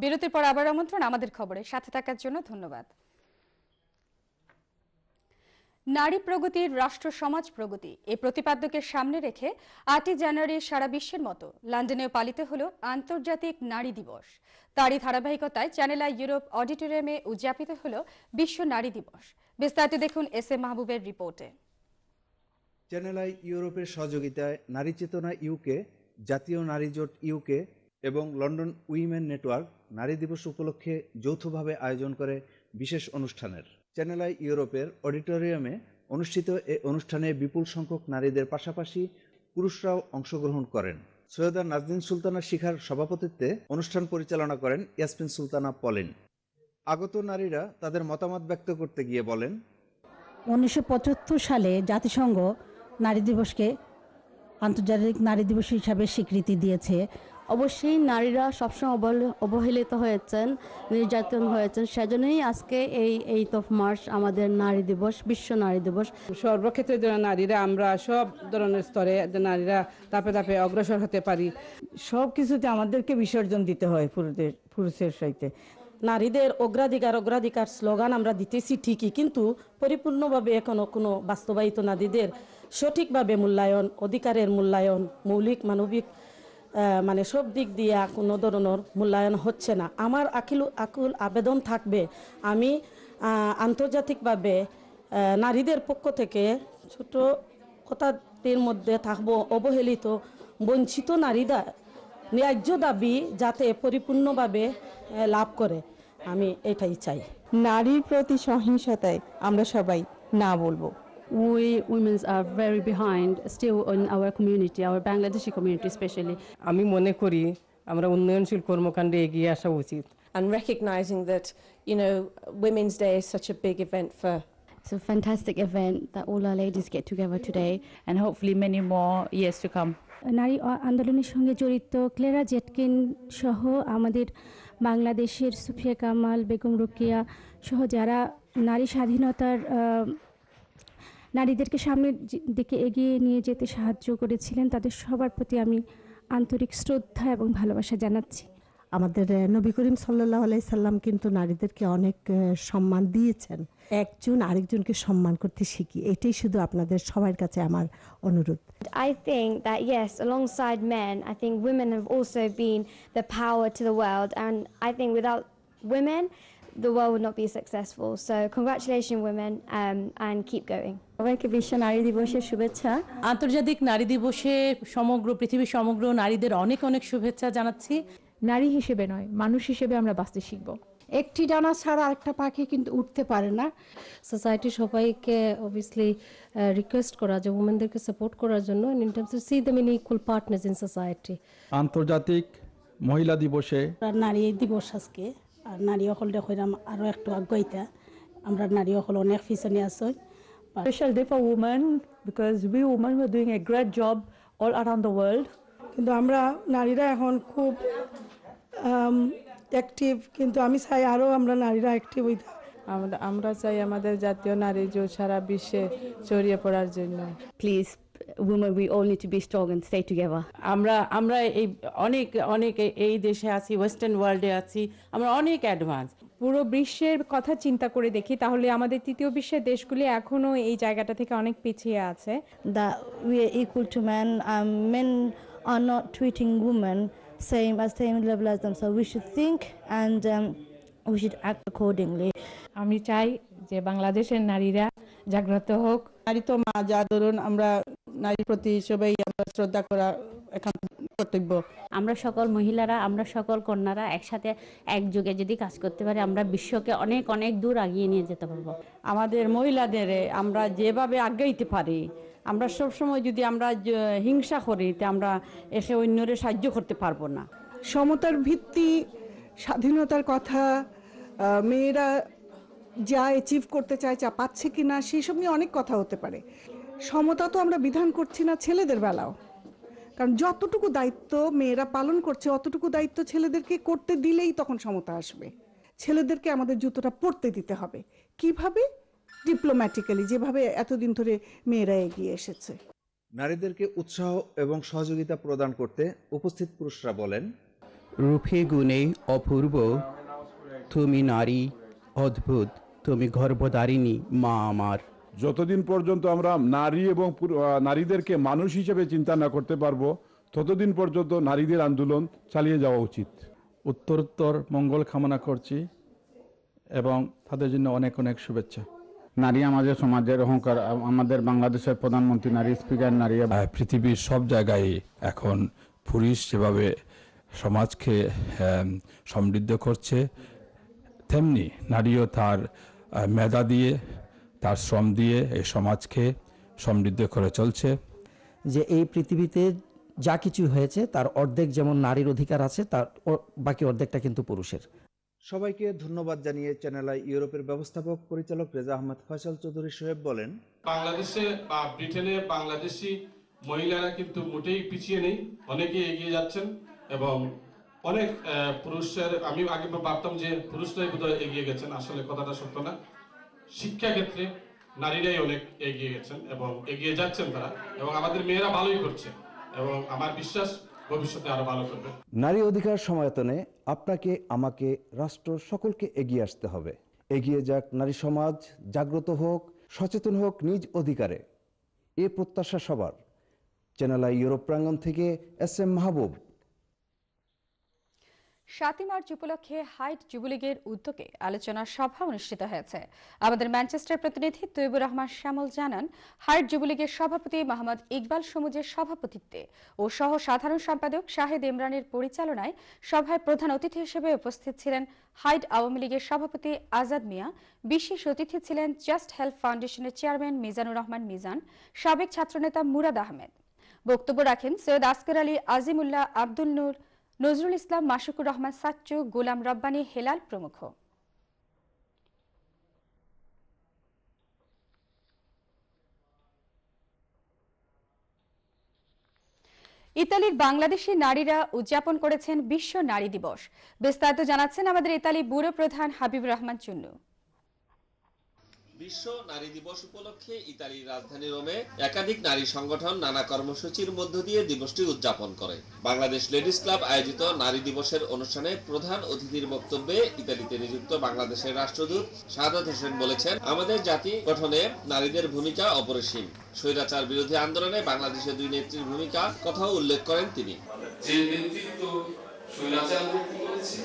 বিরতির পর আবার আমন্ত্রণ আমাদের খবরে সাথে থাকার জন্য ধন্যবাদ। নারী প্রগতির রাষ্ট্র সমাজ প্রগতি এই প্রতিপাদ্যকে সামনে রেখে 8 জানুয়ারি সারা বিশ্বের মতো লন্ডনেও পালিত হলো আন্তর্জাতিক নারী দিবস। তারই ধারাবাহিকতায় চ্যানেল আই ইউরোপ অডিটোরিয়ামে উদযাপিত হলো বিশ্ব নারী দিবস। বিস্তারিত দেখুন এস এ মাহবুবের রিপোর্টে। চ্যানেল আই ইউরোপের সহযোগিতায় নারী চেতনা ইউকে, জাতীয় নারী জোট ইউকে এবং লন্ডন উইমেন নেটওয়ার্ক নারী দিবস উপলক্ষে যৌথভাবে আয়োজন করে বিশেষ অনুষ্ঠানের। চ্যানেল আই ইউরোপের অডিটোরিয়ামে অনুষ্ঠিত এই অনুষ্ঠানে বিপুল সংখ্যক নারীদের পাশাপাশি পুরুষরাও অংশগ্রহণ করেন। সৈয়দা নাজনীন সুলতানা শিখার সভাপতিত্বে অনুষ্ঠান পরিচালনা করেন ইয়াসমিন সুলতানা পলিন। আগত নারীরা তাদের মতামত ব্যক্ত করতে গিয়ে বলেন, 1975 সালে জাতিসংঘ নারী দিবসকে আন্তর্জাতিক নারী দিবস হিসাবে স্বীকৃতি দিয়েছে। অবশ্যই নারীরা সবসময় অবহেলিত হয়েছেন, নির্যাতন হয়েছেন, সেজন্যই আজকে এই 8 মার্চ আমাদের নারী দিবস, বিশ্ব নারী দিবস। সর্বক্ষেত্রে নারীরা আমরা সব ধরনের স্তরে নারীরা ধাপে ধাপে অগ্রসর হতে পারি। সব কিছুতে আমাদেরকে বিসর্জন দিতে হয় পুরুষের সহিতে। নারীদের অগ্রাধিকার স্লোগান আমরা দিতেছি ঠিকই, কিন্তু পরিপূর্ণভাবে এখনো কোনো বাস্তবায়িত নারীদের সঠিকভাবে মূল্যায়ন, অধিকারের মূল্যায়ন, মৌলিক মানবিক মানে সব দিক দিয়ে কোনো ধরনের মূল্যায়ন হচ্ছে না। আমার আকুল আবেদন থাকবে, আমি আন্তর্জাতিকভাবে নারীদের পক্ষ থেকে ছোট কথাটির মধ্যে থাকবো, অবহেলিত বঞ্চিত নারীরা ন্যায্য দাবি যাতে পরিপূর্ণভাবে লাভ করে, আমি এটাই চাই। নারীর প্রতি সহিংসতায় আমরা সবাই না বলবো। We women are very behind still in our community, our Bangladeshi community especially. আমি মনে করি আমরা উন্নয়নশীল কর্মকাণ্ডে এগিয়ে আসা উচিত। And recognizing that, Women's Day is such a big event for. It's a fantastic event that all our ladies get together today, and hopefully many more years to come. নারী আন্দোলনের সঙ্গে জড়িত ক্লেরা জেটকিন সহ আমাদের বাংলাদেশের সুফিয়া কামাল, বেগম রোকেয়া সহ যারা নারী স্বাধীনতার নারীদেরকে সামনের দিকে এগিয়ে নিয়ে যেতে সাহায্য করেছিলেন, তাদের সবার প্রতি আমি আন্তরিক শ্রদ্ধা এবং ভালোবাসা জানাচ্ছি। আমাদের নবী করিম সাল্লাল্লাহু আলাইহি সাল্লাম কিন্তু নারীদেরকে অনেক সম্মান দিয়েছেন। একজন আরেকজনকে সম্মান করতে শিখি, এটাই শুধু আপনাদের সবার কাছে আমার অনুরোধ। I think that yes, alongside men, I think women have also been the power to the world, and I think without women the world would not be successful. So congratulations women, and keep going. সবাইকে বিশ্ব নারী দিবসের শুভেচ্ছা। আন্তর্জাতিক নারী দিবসে সমগ্র পৃথিবীর সমগ্র নারীদের অনেক অনেক শুভেচ্ছা জানাচ্ছি। নারী হিসেবে নয়, মানুষ হিসেবে আমরা বাঁচতে শিখব। একটি ডানা ছাড়া আরেকটা পাখি কিন্তু উঠতে পারে না। সোসাইটি সবাইকে অবভিয়াসলি রিকোয়েস্ট করা যে ওমেনদেরকে সাপোর্ট করার জন্য, in terms to see them in equal partners in society. আন্তর্জাতিক মহিলা দিবসে নারী দিবস আজকে, আর নারী সকল দেখলাম আরও একটু আগুয়াইতা, আমরা নারী সকল অনেক পিছনে আছি। Special day for women because we women were doing a great job all around the world. কিন্তু আমরা নারীরা এখন খুব অ্যাক্টিভ, কিন্তু আমি চাই আরও আমরা নারীরা অ্যাক্টিভ হইতে। আমরা চাই আমাদের জাতীয় নারী জোট সারা বিশ্বে ছড়িয়ে পড়ার জন্য। Please women, we all need to be strong and stay together. আমরা এই অনেক এই দেশে আছি, ওয়েস্টার্ন ওয়ার্ল্ডে আছি, আমরা অনেক অ্যাডভান্স। পুরো বিশ্বের কথা চিন্তা করে দেখি তাহলে আমাদের তৃতীয় বিশ্বের দেশগুলি এখনো এই জায়গাটা থেকে অনেক পিছিয়ে আছে। That we are equal to men, men are not treating women same level as them, so we should think and we should act accordingly. আমি চাই যে বাংলাদেশের নারীরা জাগ্রত হোক। নারী তো মা, যা ধরুন আমরা নারীর প্রতি সবাই আমরা শ্রদ্ধা করা এখন কর্তব্য। আমরা সকল মহিলারা, আমরা সকল কন্যারা একসাথে একযোগে যদি কাজ করতে পারি, আমরা বিশ্বকে অনেক অনেক দূর এগিয়ে নিয়ে যেতে পারবো। আমাদের মহিলাদের আমরা যেভাবে আগাইতে পারি, আমরা সবসময় যদি আমরা হিংসা করি তে আমরা এসে অন্যরে সাহায্য করতে পারবো না। সমতার ভিত্তি, স্বাধীনতার কথা, মেয়েরা যা অ্যাচিভ করতে চায়, যা পাচ্ছে কি না, সেই সব নিয়ে অনেক কথা হতে পারে। সমতা তো আমরা বিধান করছি না ছেলেদের বেলাও, কারণ যতটুকু দায়িত্ব মেয়েরা পালন করছে অতটুকু দায়িত্ব ছেলেদেরকে করতে দিলেই তখন সমতা আসবে। ছেলেদেরকে আমাদের জুতোটা পরতে দিতে হবে। কিভাবে? ডিপ্লোম্যাটিক্যালি, যেভাবে এতদিন ধরে মেয়েরা এগিয়ে এসেছে। নারীদেরকে উৎসাহ এবং সহযোগিতা প্রদান করতে উপস্থিত পুরুষরা বলেন, রূপে গুণে অপূর্ব তুমি নারী, অদ্ভুত তুমি গর্ভধারিণী মা আমার। যতদিন পর্যন্ত আমরা নারী এবং নারীদেরকে মানুষ হিসেবে চিন্তা না করতে পারবো ততদিন পর্যন্ত নারীদের আন্দোলন চালিয়ে যাওয়া উচিত। উত্তরোত্তর মঙ্গল কামনা করছি এবং তাদের জন্য অনেক অনেক শুভেচ্ছা। নারী আমাদের সমাজের অহংকার। আমাদের বাংলাদেশের প্রধানমন্ত্রী নারী, স্পিকার নারী। পৃথিবীর সব জায়গায় এখন পুরুষ যেভাবে সমাজকে সমৃদ্ধ করছে, তেমনি নারীও তার মেধা দিয়ে, তার শ্রম দিয়ে এই সমাজকে সমৃদ্ধ করে চলছে। যে এই পৃথিবীতে যা কিছু হয়েছে তার অর্ধেক যেমন নারীর অধিকার আছে, তার বাকি অর্ধেকটা কিন্তু পুরুষের। সবাইকে ধন্যবাদ জানিয়ে চ্যানেল আই ইউরোপের ব্যবস্থাপক পরিচালক রেজা আহমেদ ফয়সাল চৌধুরী সোহেব বলেন, বাংলাদেশে বা ব্রিটেনে বাংলাদেশি মহিলারা কিন্তু মোটেই পিছিয়ে নেই, অনেকে এগিয়ে যাচ্ছেন এবং অনেক পুরুষের, আমি আগে ভাবতাম যে পুরুষরাই বোধহয় এগিয়ে গেছেন, আসলে কথাটা সত্য না। শিক্ষা ক্ষেত্রে নারীরাই অনেক এগিয়ে গেছেন এবং এগিয়ে যাচ্ছেন তারা, এবং আমাদের মেয়েরা ভালোই করছে এবং আমার বিশ্বাস ভবিষ্যতে আরো ভালো করবে। নারী অধিকার সমায়তনে আপনাকে, আমাকে, রাষ্ট্র সকলকে এগিয়ে আসতে হবে। এগিয়ে যাক নারী সমাজ, জাগ্রত হোক, সচেতন হোক নিজ অধিকারে, এ প্রত্যাশা সবার। চ্যানেল আই ইউরোপ প্রাঙ্গণ থেকে SM মাহবুব। 7 মার্চ উপলক্ষে হাইট যুবলীগের উদ্যোগে আলোচনা সভা অনুষ্ঠিত হয়েছে। আমাদের ম্যানচেস্টার প্রতিনিধি তৈবুর রহমান শ্যামল জানান, হাইট যুবলীগের সভাপতি মোহাম্মদ ইকবাল সমুজের সভাপতিত্বে ও সহ সাধারণ সম্পাদক শাহেদ ইমরানের পরিচালনায় সভায় প্রধান অতিথি হিসেবে উপস্থিত ছিলেন হাইট আওয়ামী লীগের সভাপতি আজাদ মিয়া। বিশেষ অতিথি ছিলেন জাস্ট হেল্প ফাউন্ডেশনের চেয়ারম্যান মিজানুর রহমান মিজান, সাবেক ছাত্রনেতা মুরাদ আহমেদ। বক্তব্য রাখেন সৈয়দ আসকার আলী আজিমুল্লাহ, আব্দুল নূর, নজরুল ইসলাম, মাসুকুর রহমান সাচ্চু, গোলাম রব্বানী, হেলাল প্রমুখ। ইতালির বাংলাদেশি নারীরা উদযাপন করেছেন বিশ্ব নারী দিবস। বিস্তারিত জানাচ্ছেন আমাদের ইতালি ব্যুরো প্রধান হাবিব রহমান চুন্নু। বিশ্ব নারী দিবস উপলক্ষে ইতালির রাজধানী রোমে একাধিক নারী সংগঠন নানা কর্মসূচির মধ্য দিয়ে দিবসটি উদযাপন করে। বাংলাদেশ লেডিস ক্লাব আয়োজিত নারী দিবসের অনুষ্ঠানে প্রধান অতিথির বক্তব্যে ইতালিতে নিযুক্ত বাংলাদেশের রাষ্ট্রদূত শাহাদাত হোসেন বলেছেন, আমাদের জাতি গঠনে নারীদের ভূমিকা অপরিসীম। স্বৈরাচার বিরোধী আন্দোলনে বাংলাদেশের দুই নেত্রীর ভূমিকা কথাও উল্লেখ করেন তিনি। যে নেতৃত্ব স্বৈরাচার মুক্তি করেছে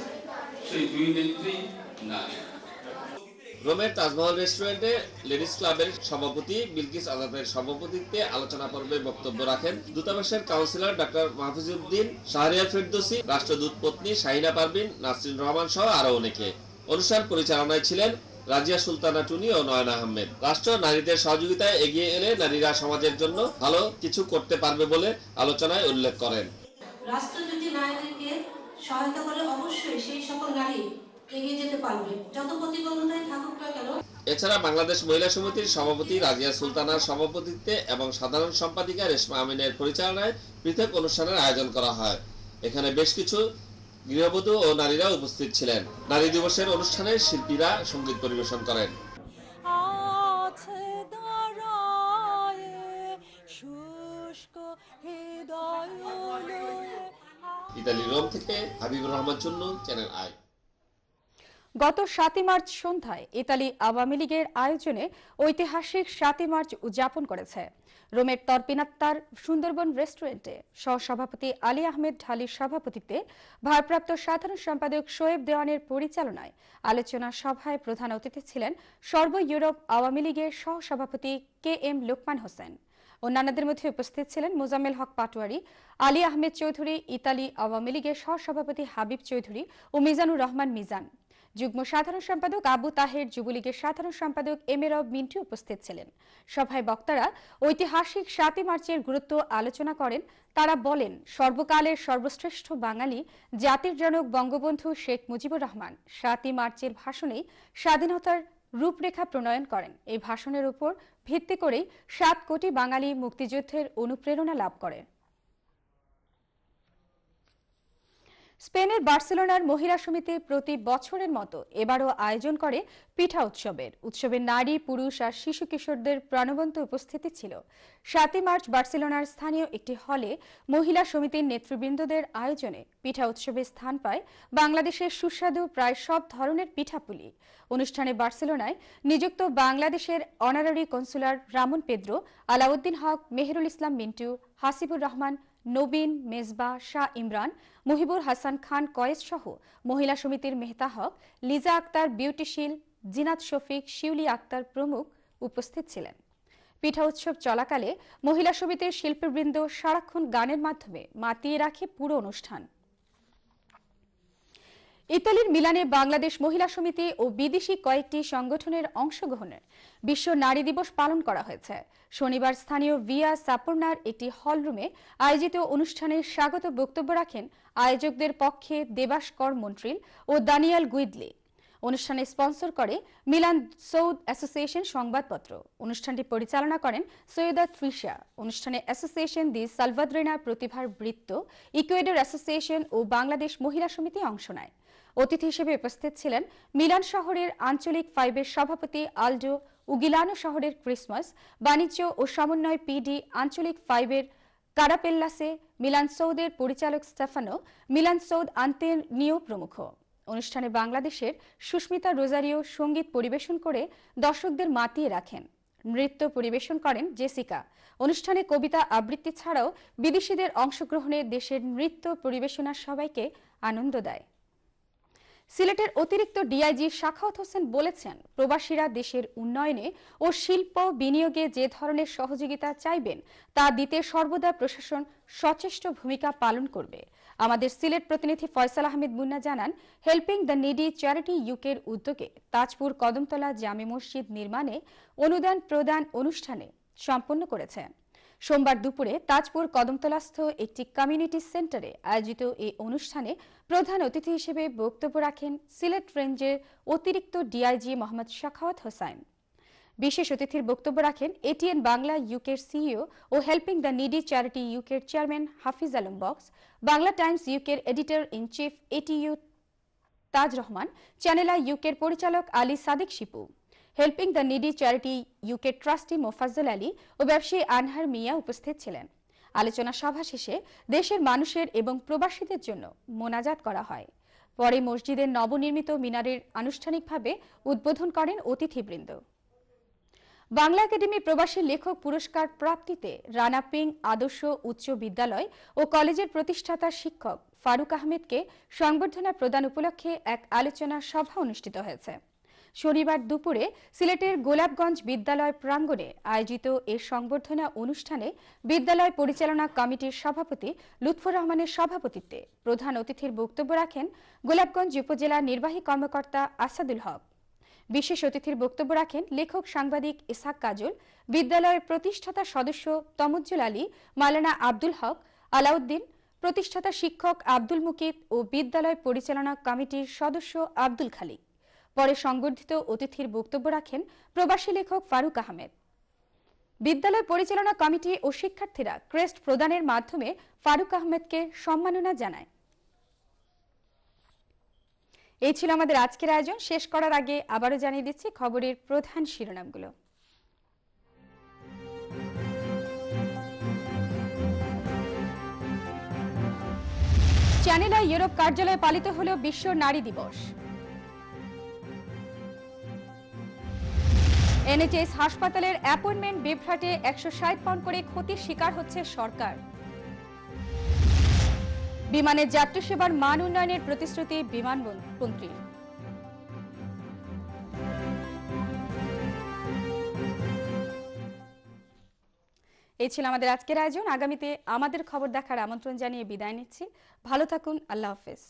সেই দুই নেত্রী নারী। রোমের তাজমহল রেস্টুরেন্টে লেডিস ক্লাবের সভাপতি বিলকিস আজাদের সভাপতিত্বে আলোচনা পর্বে বক্তব্য রাখেন দূতাবাসের কাউন্সিলর ডক্টর মাহফুজউদ্দিন, শাহরিয়ার ফেরদৌসী, রাষ্ট্রদূত পত্নী শাহিনা পারভিন, নাসরিন রহমান সহ আরো অনেকে। অনুষ্ঠান পরিচালনায় ছিলেন রাজিয়া সুলতানা টুনি ও নয়না আহমেদ। রাষ্ট্র নারীদের সহযোগিতায় এগিয়ে এলে নারীরা সমাজের জন্য ভালো কিছু করতে পারবে বলে আলোচনায় উল্লেখ করেন। রাষ্ট্র যদি নারীদেরকে সহায়তা করে অবশ্যই সেই সকল নারী এগিয়ে যেতে পারবে, যত প্রতিবন্ধকতাই থাকুক না কেন। এছাড়া বাংলাদেশ মহিলা সমিতির সভাপতি রাজিয়া সুলতানার সভাপতিত্বে এবং সাধারণ সম্পাদিকা রেশমা আমিনের পরিচালনায় পৃথক অনুষ্ঠানের আয়োজন করা হয়। এখানে বেশ কিছু গৃহবধূ ও নারীরা উপস্থিত ছিলেন। নারী দিবসের অনুষ্ঠানে শিল্পীরা সঙ্গীত পরিবেশন করেন। ইতালি রোম থেকে হাবিবুর রহমান চুন্নু, চ্যানেল আই। গত 7 মার্চ সন্ধ্যায় ইতালি আওয়ামী লীগের আয়োজনে ঐতিহাসিক 7 মার্চ উদযাপন করেছে। রোমের তরপিনাত্তার সুন্দরবন রেস্টুরেন্টে সহসভাপতি আলী আহমেদ ঢালির সভাপতিত্বে ভারপ্রাপ্ত সাধারণ সম্পাদক শোয়েব দেওয়ানের পরিচালনায় আলোচনা সভায় প্রধান অতিথি ছিলেন সর্ব ইউরোপ আওয়ামী লীগের সহসভাপতি KM লোকমান হোসেন। অন্যান্যদের মধ্যে উপস্থিত ছিলেন মোজাম্মেল হক পাটোয়ারি, আলী আহমেদ চৌধুরী, ইতালি আওয়ামী লীগের সহসভাপতি হাবিব চৌধুরী ও মিজানুর রহমান মিজান। যুগ্ম সাধারণ সম্পাদক আবু তাহের, যুবলীগের সাধারণ সম্পাদক এমেরব মিন্টু উপস্থিত ছিলেন। সভায় বক্তারা ঐতিহাসিক 7 মার্চের গুরুত্ব আলোচনা করেন। তারা বলেন, সর্বকালের সর্বশ্রেষ্ঠ বাঙালি জাতির জনক বঙ্গবন্ধু শেখ মুজিবুর রহমান 7 মার্চের ভাষণেই স্বাধীনতার রূপরেখা প্রণয়ন করেন। এই ভাষণের উপর ভিত্তি করেই 7 কোটি বাঙালি মুক্তিযুদ্ধের অনুপ্রেরণা লাভ করে। স্পেনের বার্সেলোনার মহিলা সমিতি প্রতি বছরের মতো এবারও আয়োজন করে পিঠা উৎসবের নারী, পুরুষ আর শিশু কিশোরদের প্রাণবন্ত উপস্থিতি ছিল। 7 মার্চ বার্সেলোনার স্থানীয় একটি হলে মহিলা সমিতির নেতৃবৃন্দদের আয়োজনে পিঠা উৎসবে স্থান পায় বাংলাদেশের সুস্বাদু প্রায় সব ধরনের পিঠাপুলি। অনুষ্ঠানে বার্সেলোনায় নিযুক্ত বাংলাদেশের honorary consular Ramon Pedro, Alauddin Haque, Meherul Islam Mintu, Hasibur Rahman, Nabin, Mezba, Shah Imran, Muhibur Hasan Khan Kayes সহ মহিলা সমিতির মেহতা হক, লিজা আক্তার, বিউটিশিল, জিনাত শফিক, শিউলি আক্তার প্রমুখ উপস্থিত ছিলেন। পিঠা উৎসব চলাকালে মহিলা সমিতির শিল্পীবৃন্দ সারাক্ষণ গানের মাধ্যমে মাতিয়ে রাখে পুরো অনুষ্ঠান। ইতালির মিলানে বাংলাদেশ মহিলা সমিতি ও বিদেশি কয়েকটি সংগঠনের অংশগ্রহণে বিশ্ব নারী দিবস পালন করা হয়েছে। শনিবার স্থানীয় ভিয়া সাপোর্নার একটি হলরুমে আয়োজিত অনুষ্ঠানে স্বাগত বক্তব্য রাখেন আয়োজকদের পক্ষে দেবাশ কর মন্ট্রিল ও দানিয়েল গুইদলি। অনুষ্ঠানে স্পন্সর করে মিলান সৌদ অ্যাসোসিয়েশন সংবাদপত্র। অনুষ্ঠানটি পরিচালনা করেন সৈয়দা ত্রিশা। অনুষ্ঠানে অ্যাসোসিয়েশন দি সালভাদ্রেনা প্রতিভার বৃত্ত, ইকুয়েডর অ্যাসোসিয়েশন ও বাংলাদেশ মহিলা সমিতি অংশ নেয়। অতিথি হিসেবে উপস্থিত ছিলেন মিলান শহরের আঞ্চলিক 5-এর সভাপতি আলডো উগিলানো, শহরের ক্রিসমাস বাণিজ্য ও সমন্বয় পিডি আঞ্চলিক 5-এর কারাপেল্লাসে, মিলান সৌদের পরিচালক স্টেফানো, মিলান সৌদ আন্তেনিও প্রমুখ। অনুষ্ঠানে বাংলাদেশের সুস্মিতা রোজারিও সঙ্গীত পরিবেশন করে দর্শকদের মাতিয়ে রাখেন। নৃত্য পরিবেশন করেন জেসিকা। অনুষ্ঠানে কবিতা আবৃত্তি ছাড়াও বিদেশিদের অংশগ্রহণে দেশের নৃত্য পরিবেশনা সবাইকে আনন্দ দেয়। সিলেটের অতিরিক্ত ডিআইজি শাখাওয়াত হোসেন বলেছেন, প্রবাসীরা দেশের উন্নয়নে ও শিল্প বিনিয়োগে যে ধরনের সহযোগিতা চাইবেন তা দিতে সর্বদা প্রশাসন সচেষ্ট ভূমিকা পালন করবে। আমাদের সিলেট প্রতিনিধি ফয়সাল আহমেদ মুন্না জানান, হেল্পিং দ্য নিডি চ্যারিটি ইউকের উদ্যোগে তাজপুর কদমতলা জামে মসজিদ নির্মাণে অনুদান প্রদান অনুষ্ঠানে সম্পন্ন করেছে। সোমবার দুপুরে তাজপুর কদমতলাস্থ একটি কমিউনিটি সেন্টারে আয়োজিত এই অনুষ্ঠানে প্রধান অতিথি হিসেবে বক্তব্য রাখেন সিলেট রেঞ্জের অতিরিক্ত ডিআইজি মোহাম্মদ শাখাওয়াত হোসেন। বিশেষ অতিথির বক্তব্য রাখেন এটিএন বাংলা ইউকের সিইও ও হেল্পিং দ্য নিডি চ্যারিটি ইউকের চেয়ারম্যান হাফিজ আলম বক্স, বাংলা টাইমস ইউকের editor in chief ATU Taj Rahman, Channel I ইউকের পরিচালক Ali Sadiq Shipu, helping the needy charity UK trustee Mofazzal Ali ও ব্যবসায়ী আনহার মিয়া উপস্থিত ছিলেন। আলোচনা সভা শেষে দেশের মানুষের এবং প্রবাসীদের জন্য মোনাজাত করা হয়। পরে মসজিদের নবনির্মিত মিনারের আনুষ্ঠানিকভাবে উদ্বোধন করেন অতিথিবৃন্দ। বাংলা একাডেমি প্রবাসী লেখক পুরস্কার প্রাপ্তিতে রানা পিং আদর্শ উচ্চ বিদ্যালয় ও কলেজের প্রতিষ্ঠাতা শিক্ষক ফারুক আহমেদকে সংবর্ধনা প্রদান উপলক্ষে এক আলোচনা সভা অনুষ্ঠিত হয়েছে। শনিবার দুপুরে সিলেটের গোলাপগঞ্জ বিদ্যালয় প্রাঙ্গণে আয়োজিত এ সংবর্ধনা অনুষ্ঠানে বিদ্যালয় পরিচালনা কমিটির সভাপতি লুৎফর রহমানের সভাপতিত্বে প্রধান অতিথির বক্তব্য রাখেন গোলাপগঞ্জ উপজেলা নির্বাহী কর্মকর্তা আসাদুল হক। বিশেষ অতিথির বক্তব্য রাখেন লেখক সাংবাদিক ইসহাক কাজল, বিদ্যালয়ের প্রতিষ্ঠাতা সদস্য তমুজ্জুল আলী, মাওলানা আব্দুল হক, আলাউদ্দিন, প্রতিষ্ঠাতা শিক্ষক আব্দুল মুকিত ও বিদ্যালয় পরিচালনা কমিটির সদস্য আব্দুল খালিক। পরে সংবর্ধিত অতিথির বক্তব্য রাখেন প্রবাসী লেখক ফারুক আহমেদ। বিদ্যালয় পরিচালনা কমিটি ও শিক্ষার্থীরা ক্রেস্ট প্রদানের মাধ্যমে ফারুক আহমেদকে সম্মাননা জানায়। এই ছিল আমাদের আজকের আয়োজন। শেষ করার আগে আবারও জানিয়ে দিচ্ছি খবরের প্রধান শিরোনামগুলো। চ্যানেল আই ইউরোপ কার্যালয়ে পালিত হল বিশ্ব নারী দিবস। এনএচএস হাসপাতালের অ্যাপয়েন্টমেন্ট বিভ্রাটে 160 পাউন্ড করে ক্ষতির শিকার হচ্ছে সরকার। বিমানের যাত্রী সেবার মান উন্নয়নের প্রতিশ্রুতি বিমানমন্ত্রীর। এই ছিল আমাদের আজকের আয়োজন। আগামীতে আমাদের খবর দেখার আমন্ত্রণ জানিয়ে বিদায় নিচ্ছি। ভালো থাকুন। আল্লাহ হাফেজ।